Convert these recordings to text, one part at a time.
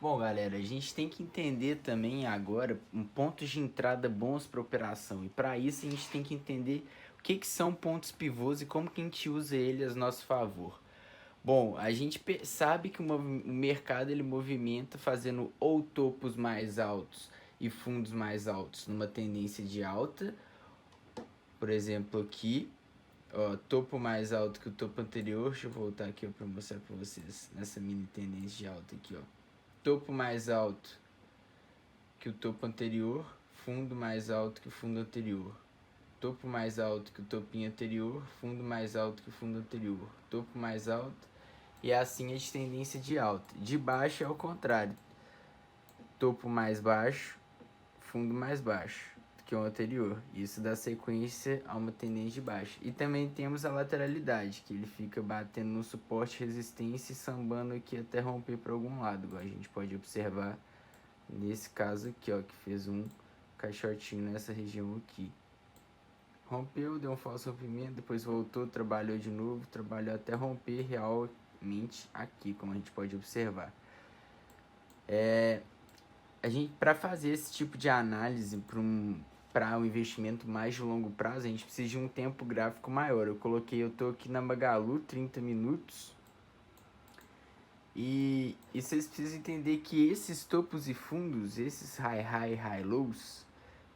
Bom, galera, a gente tem que entender também agora pontos de entrada bons para operação. E para isso a gente tem que entender o que são pontos pivôs e como que a gente usa eles a nosso favor. Bom, a gente sabe que o mercado ele movimenta fazendo ou topos mais altos e fundos mais altos numa tendência de alta. Por exemplo, aqui, ó, topo mais alto que o topo anterior. Deixa eu voltar aqui para mostrar para vocês nessa mini tendência de alta aqui, ó. Topo mais alto que o topo anterior, fundo mais alto que o fundo anterior. Topo mais alto que o topinho anterior, fundo mais alto que o fundo anterior. Topo mais alto, e assim é de tendência de alta. De baixo é o contrário. Topo mais baixo, fundo mais baixo do que o anterior. Isso dá sequência a uma tendência de baixa. E também temos a lateralidade, que ele fica batendo no suporte, resistência e sambando aqui até romper para algum lado, igual a gente pode observar nesse caso aqui, ó, que fez um caixotinho nessa região aqui. Rompeu, deu um falso rompimento, depois voltou, trabalhou de novo, trabalhou até romper realmente aqui, como a gente pode observar. A gente, para fazer esse tipo de análise para um investimento mais de longo prazo, a gente precisa de um tempo gráfico maior. Eu tô aqui na Magalu, 30 minutos. E vocês precisam entender que esses topos e fundos, esses high lows,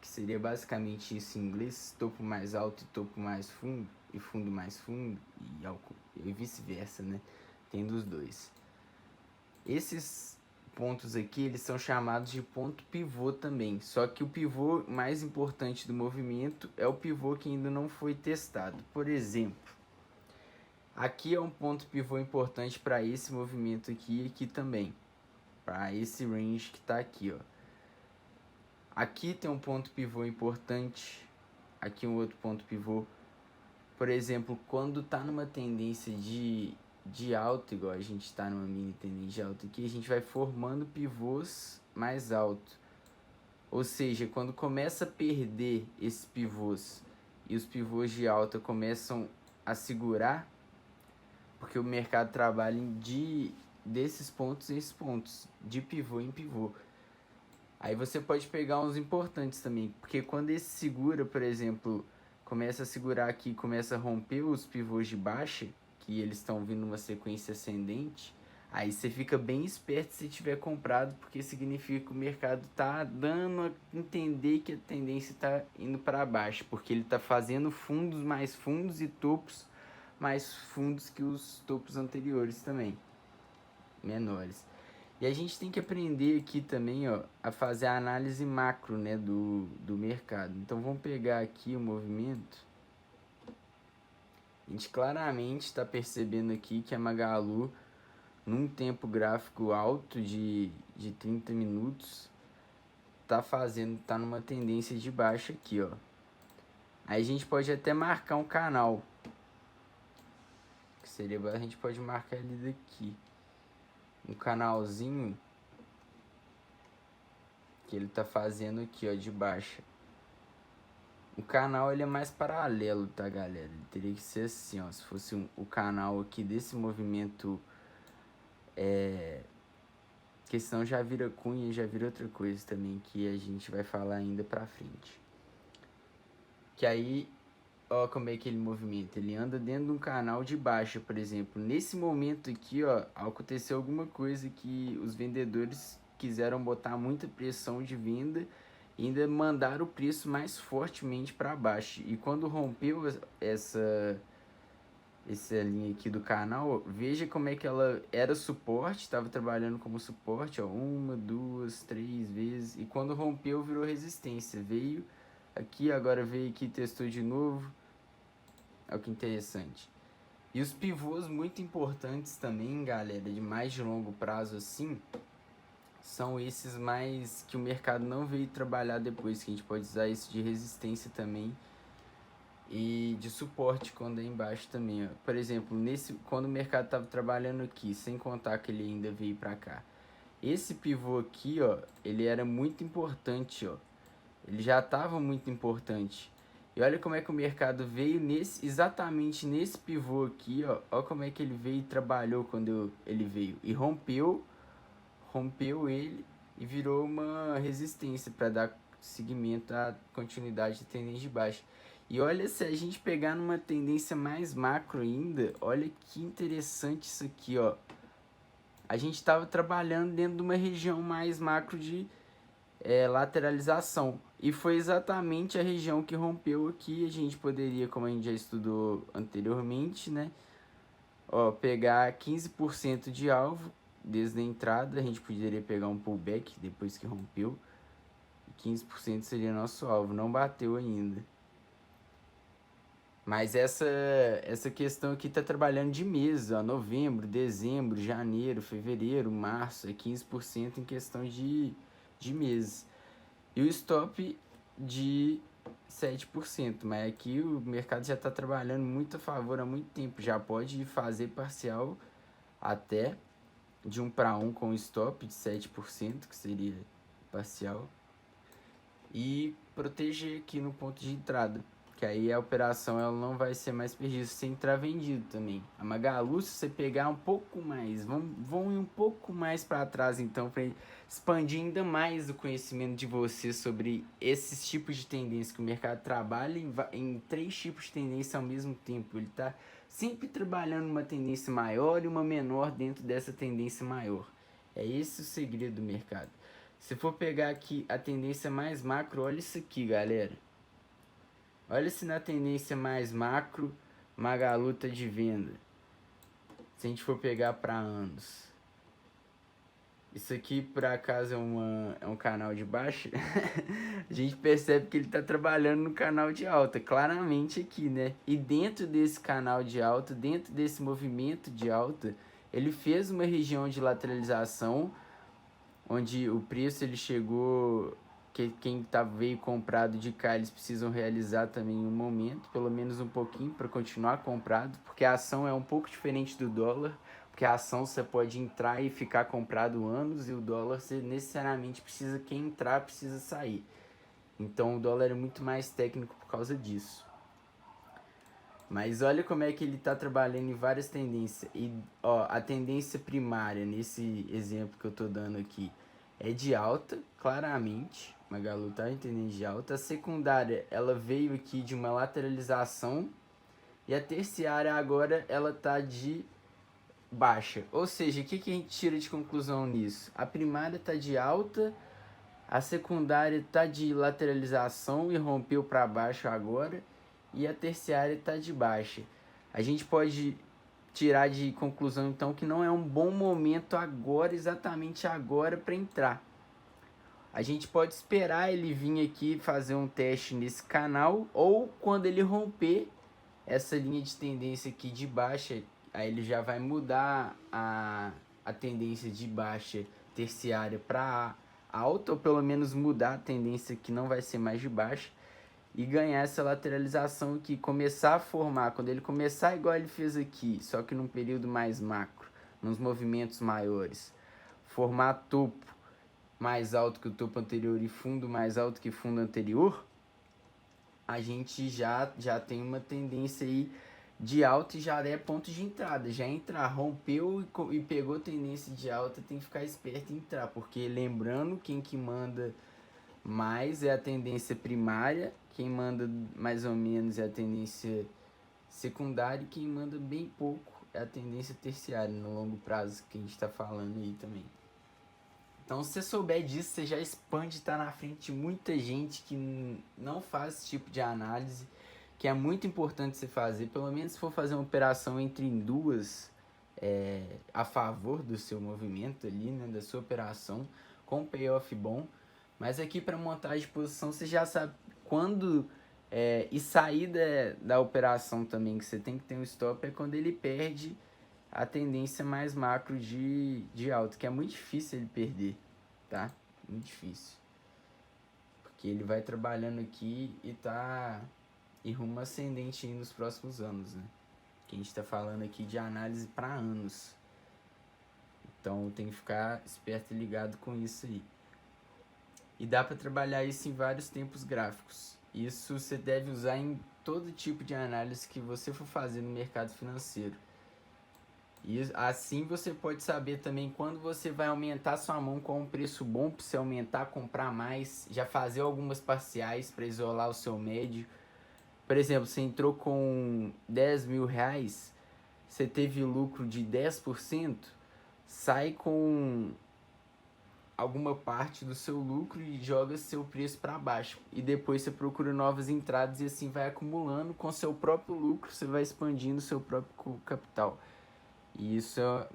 que seria basicamente isso em inglês, topo mais alto e topo mais fundo, e fundo mais fundo, e vice-versa, né? Tem dos dois. Esses pontos aqui, eles são chamados de ponto pivô também, só que o pivô mais importante do movimento é o pivô que ainda não foi testado. Por exemplo, aqui é um ponto pivô importante para esse movimento aqui e aqui também, para esse range que está aqui, ó. Aqui tem um ponto pivô importante, aqui um outro ponto pivô. Por exemplo, quando está numa tendência de alta, igual a gente está numa mini tendência de alta aqui, a gente vai formando pivôs mais altos. Ou seja, quando começa a perder esses pivôs e os pivôs de alta começam a segurar, porque o mercado trabalha desses pontos em esses pontos, de pivô em pivô. Aí você pode pegar uns importantes também, porque quando esse segura, por exemplo, começa a segurar aqui, começa a romper os pivôs de baixa, que eles estão vindo numa sequência ascendente, aí você fica bem esperto se tiver comprado, porque significa que o mercado tá dando a entender que a tendência está indo para baixo, porque ele está fazendo fundos e topos mais fundos que os topos anteriores também, menores. E a gente tem que aprender aqui também, ó, a fazer a análise macro, né, do mercado. Então vamos pegar aqui o movimento. A gente claramente está percebendo aqui que a Magalu, num tempo gráfico alto de 30 minutos, tá numa tendência de baixa aqui, ó. Aí a gente pode até marcar um canal, que seria, a gente pode marcar ele daqui. Um canalzinho que ele tá fazendo aqui, ó, de baixa. O canal ele é mais paralelo, tá, galera? Ele teria que ser assim, ó. Se fosse o canal aqui desse movimento, que senão já vira cunha, já vira outra coisa também que a gente vai falar ainda pra frente. Que aí, ó, como é que ele movimenta. Ele anda dentro de um canal de baixa, por exemplo. Nesse momento aqui, ó, aconteceu alguma coisa que os vendedores quiseram botar muita pressão de venda e ainda mandaram o preço mais fortemente para baixo. E quando rompeu essa linha aqui do canal, veja como é que ela era suporte, estava trabalhando como suporte, ó, uma, duas, três vezes, e quando rompeu virou resistência, veio aqui, agora veio aqui, testou de novo, olha que interessante. E os pivôs muito importantes também, galera, de mais de longo prazo assim, são esses mais que o mercado não veio trabalhar depois, que a gente pode usar isso de resistência também e de suporte quando é embaixo também, ó. Por exemplo, quando o mercado estava trabalhando aqui, sem contar que ele ainda veio para cá. Esse pivô aqui, ó, ele era muito importante, ó. Ele já estava muito importante. E olha como é que o mercado veio exatamente nesse pivô aqui, ó. Olha como é que ele veio e trabalhou quando ele veio. E rompeu ele e virou uma resistência para dar seguimento à continuidade de tendência de baixa. E olha, se a gente pegar numa tendência mais macro ainda, olha que interessante isso aqui, ó. A gente estava trabalhando dentro de uma região mais macro de lateralização. E foi exatamente a região que rompeu aqui. A gente poderia, como a gente já estudou anteriormente, né? Ó, pegar 15% de alvo desde a entrada. A gente poderia pegar um pullback depois que rompeu. 15% seria nosso alvo. Não bateu ainda. Mas essa questão aqui tá trabalhando de mês, ó, novembro, dezembro, janeiro, fevereiro, março, é 15% em questão de meses. E o stop de 7%, mas aqui o mercado já está trabalhando muito a favor há muito tempo, já pode fazer parcial até de 1 para 1 com stop de 7%, que seria parcial, e proteger aqui no ponto de entrada. Que aí a operação ela não vai ser mais perdida se entrar vendido também. A Magalu, se você pegar um pouco mais, vão ir um pouco mais para trás então, para expandir ainda mais o conhecimento de você sobre esses tipos de tendência, que o mercado trabalha em 3 tipos de tendência ao mesmo tempo. Ele está sempre trabalhando uma tendência maior e uma menor dentro dessa tendência maior. É esse o segredo do mercado. Se for pegar aqui a tendência mais macro, olha isso aqui, galera. Olha se na tendência mais macro, Magalu tá de venda. Se a gente for pegar para anos. Isso aqui, por acaso, é um canal de baixa. A gente percebe que ele tá trabalhando no canal de alta, claramente aqui, né? E dentro desse canal de alta, dentro desse movimento de alta, ele fez uma região de lateralização, onde o preço ele chegou... que quem veio comprado de cá, eles precisam realizar também um momento, pelo menos um pouquinho, para continuar comprado, porque a ação é um pouco diferente do dólar, porque a ação você pode entrar e ficar comprado anos, e o dólar você necessariamente precisa, quem entrar precisa sair. Então o dólar é muito mais técnico por causa disso. Mas olha como é que ele está trabalhando em várias tendências. E ó, a tendência primária, nesse exemplo que eu estou dando aqui, é de alta, claramente. Magalu tá entendendo de alta. A secundária, ela veio aqui de uma lateralização. E a terciária agora, ela tá de baixa. Ou seja, o que a gente tira de conclusão nisso? A primária tá de alta, a secundária tá de lateralização e rompeu para baixo agora. E a terciária tá de baixa. A gente pode tirar de conclusão então que não é um bom momento agora, exatamente agora, para entrar. A gente pode esperar ele vir aqui fazer um teste nesse canal, ou quando ele romper essa linha de tendência aqui de baixa, aí ele já vai mudar a tendência de baixa terciária para alta, ou pelo menos mudar a tendência que não vai ser mais de baixa, e ganhar essa lateralização aqui, começar a formar, quando ele começar igual ele fez aqui, só que num período mais macro, nos movimentos maiores, formar topo mais alto que o topo anterior e fundo mais alto que fundo anterior, a gente já tem uma tendência aí de alta e já é ponto de entrada. Já entrar, rompeu e pegou tendência de alta, tem que ficar esperto em entrar, porque lembrando, quem que manda mais é a tendência primária, quem manda mais ou menos é a tendência secundária, e quem manda bem pouco é a tendência terciária no longo prazo, que a gente está falando aí também. Então, se você souber disso, você já expande e está na frente de muita gente que não faz esse tipo de análise, que é muito importante você fazer, pelo menos se for fazer uma operação entre duas, a favor do seu movimento ali, né, da sua operação, com payoff bom. Mas aqui para montagem de posição, você já sabe quando e sair da operação também, que você tem que ter um stop, é quando ele perde a tendência mais macro de alta, que é muito difícil ele perder, tá? Muito difícil. Porque ele vai trabalhando aqui e tá em rumo ascendente aí nos próximos anos, né? Que a gente tá falando aqui de análise para anos. Então tem que ficar esperto e ligado com isso aí. E dá para trabalhar isso em vários tempos gráficos. Isso você deve usar em todo tipo de análise que você for fazer no mercado financeiro. E assim você pode saber também quando você vai aumentar sua mão com um preço bom para você aumentar, comprar mais, já fazer algumas parciais para isolar o seu médio. Por exemplo, você entrou com 10 mil reais, você teve lucro de 10%, sai com alguma parte do seu lucro e joga seu preço para baixo. E depois você procura novas entradas e assim vai acumulando com seu próprio lucro, você vai expandindo seu próprio capital. E isso é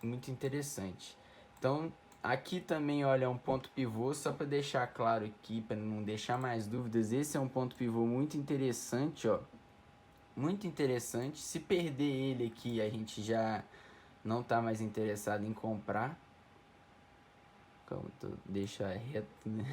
muito interessante. Então, aqui também, olha, um ponto pivô, só para deixar claro aqui, para não deixar mais dúvidas, esse é um ponto pivô muito interessante, ó. Muito interessante. Se perder ele aqui, a gente já não tá mais interessado em comprar. Deixa reto, né?